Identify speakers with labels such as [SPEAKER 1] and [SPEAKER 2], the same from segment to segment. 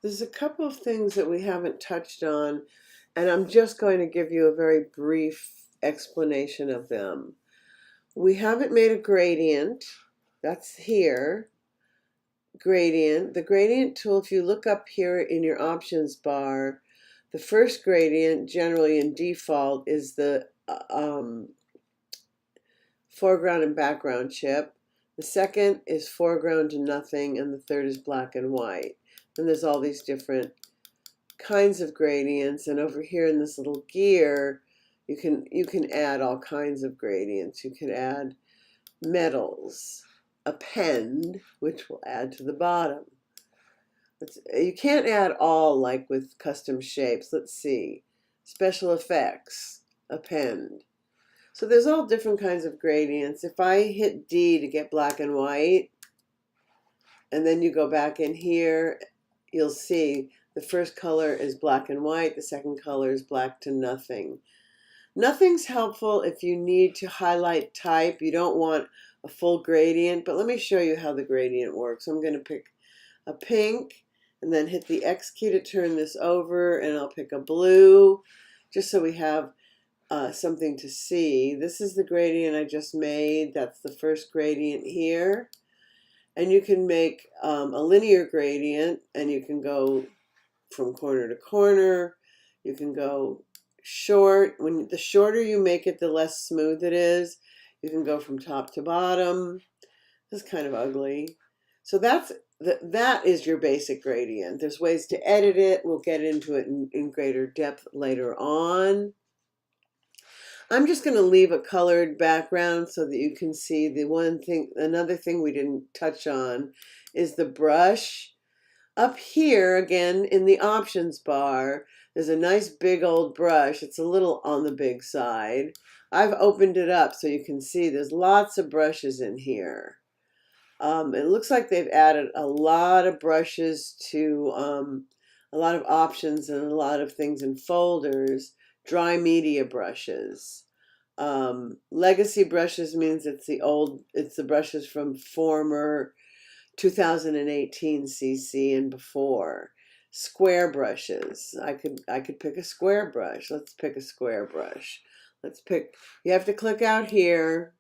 [SPEAKER 1] There's a couple of things that we haven't touched on, and I'm just going to give you a very brief explanation of them. We haven't made a gradient. That's here. Gradient. The gradient tool, if you look up here in your options bar, the first gradient, generally in default, is the foreground and background chip. The second is foreground to nothing, and the third is black and white. And there's all these different kinds of gradients, and over here in this little gear you can add all kinds of gradients. You can add metals, append, which will add to the bottom. You can't add all like with custom shapes. Let's see, special effects, append. So there's all different kinds of gradients. If I hit D to get black and white, and then you go back in here, you'll see the first color is black and white, the second color is black to nothing. Nothing's helpful if you need to highlight type. You don't want a full gradient, but let me show you how the gradient works. I'm going to pick a pink and then hit the X key to turn this over, and I'll pick a blue just so we have something to see. This is the gradient I just made. That's the first gradient here. And you can make a linear gradient, and you can go from corner to corner. You can go short. When the shorter you make it, the less smooth it is. You can go from top to bottom. This is kind of ugly. So that is your basic gradient. There's ways to edit it. We'll get into it in greater depth later on. I'm just going to leave a colored background so that you can see the one thing. Another thing we didn't touch on is the brush. Up here, again, in the options bar, there's a nice big old brush. It's a little on the big side. I've opened it up so you can see there's lots of brushes in here. It looks like they've added a lot of brushes to a lot of options and a lot of things in folders. Dry media brushes. Legacy brushes means it's the brushes from former 2018 CC and before. Square brushes. I could pick a square brush. Let's pick a square brush. You have to click out here.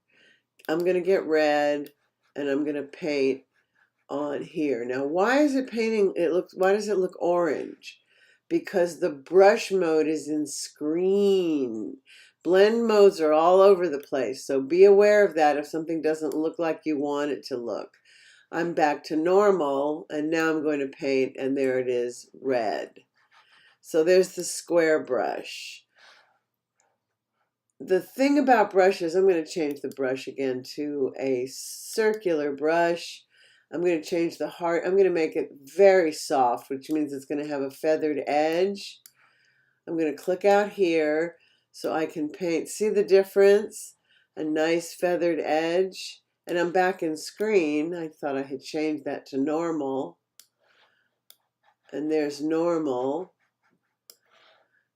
[SPEAKER 1] I'm going to get red, and I'm going to paint on here. Now, why does it look orange? Because the brush mode is in screen. Blend modes are all over the place, so be aware of that if something doesn't look like you want it to look. I'm back to normal, and now I'm going to paint, and there it is, red. So there's the square brush. The thing about brushes, I'm going to change the brush again to a circular brush. I'm going to change the heart. I'm going to make it very soft, which means it's going to have a feathered edge. I'm going to click out here so I can paint. See the difference? A nice feathered edge. And I'm back in screen. I thought I had changed that to normal. And there's normal.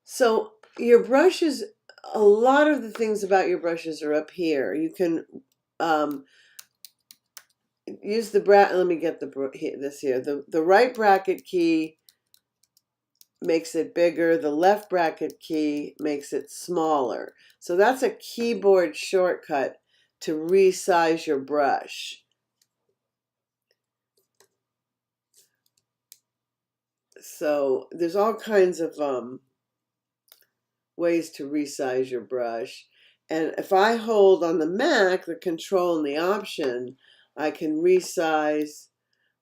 [SPEAKER 1] So your brushes, a lot of the things about your brushes are up here. You can use the bracket. Let me get this here. The right bracket key makes it bigger. The left bracket key makes it smaller. So that's a keyboard shortcut to resize your brush. So there's all kinds of ways to resize your brush. And if I hold on the Mac, the control and the option, I can resize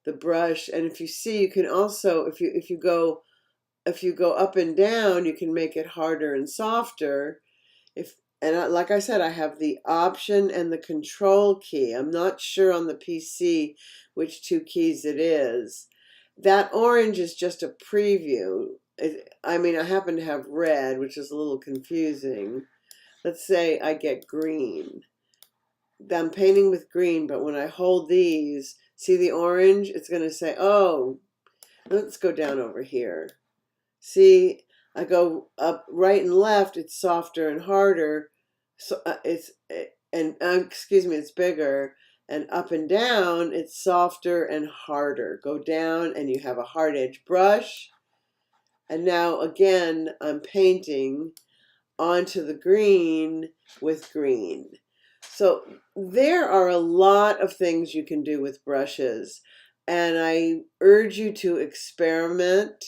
[SPEAKER 1] the brush. And if you see, you can also, if you go up and down, you can make it harder and softer. Like I said, I have the option and the control key. I'm not sure on the PC which two keys it is. That orange is just a preview. I mean, I happen to have red, which is a little confusing. Let's say I get green. I'm painting with green, but when I hold these, see the orange? It's going to say, oh, let's go down over here. See, I go up right and left, it's softer and harder. So excuse me, it's bigger. And up and down, it's softer and harder. Go down and you have a hard edge brush. And now again, I'm painting onto the green with green. So there are a lot of things you can do with brushes, and I urge you to experiment.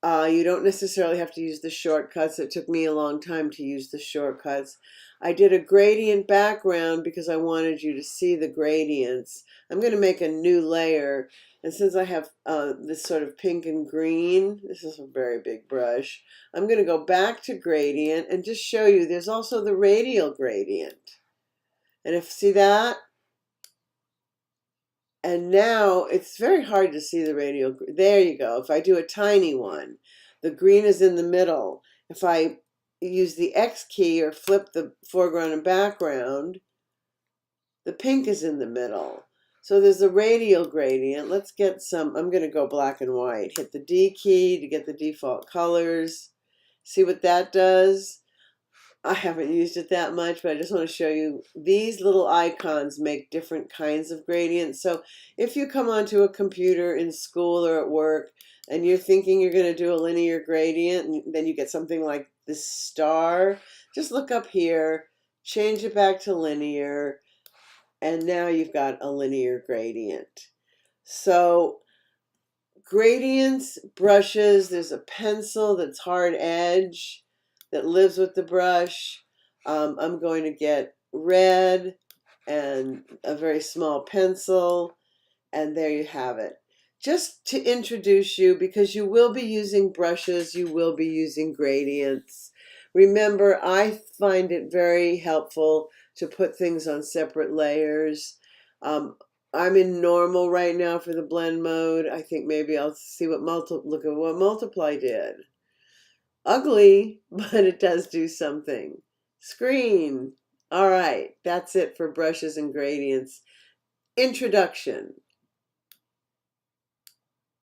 [SPEAKER 1] You don't necessarily have to use the shortcuts. It took me a long time to use the shortcuts. I did a gradient background because I wanted you to see the gradients. I'm going to make a new layer, and since I have this sort of pink and green, this is a very big brush, I'm going to go back to gradient and just show you there's also the radial gradient. And if see that? And now it's very hard to see the radial. There you go. If I do a tiny one, the green is in the middle. If I use the X key or flip the foreground and background, the pink is in the middle. So there's a radial gradient. Let's get some, I'm going to go black and white. Hit the D key to get the default colors. See what that does? I haven't used it that much, but I just want to show you these little icons make different kinds of gradients. So if you come onto a computer in school or at work and you're thinking you're going to do a linear gradient and then you get something like this star, just look up here, change it back to linear, and now you've got a linear gradient. So gradients, brushes, there's a pencil that's hard edge that lives with the brush. I'm going to get red and a very small pencil, and there you have it. Just to introduce you, because you will be using brushes, you will be using gradients. Remember, I find it very helpful to put things on separate layers. I'm in normal right now for the blend mode. I think maybe I'll see what look at what multiply did. Ugly, but it does do something. Screen. All right, that's it for brushes and gradients. Introduction.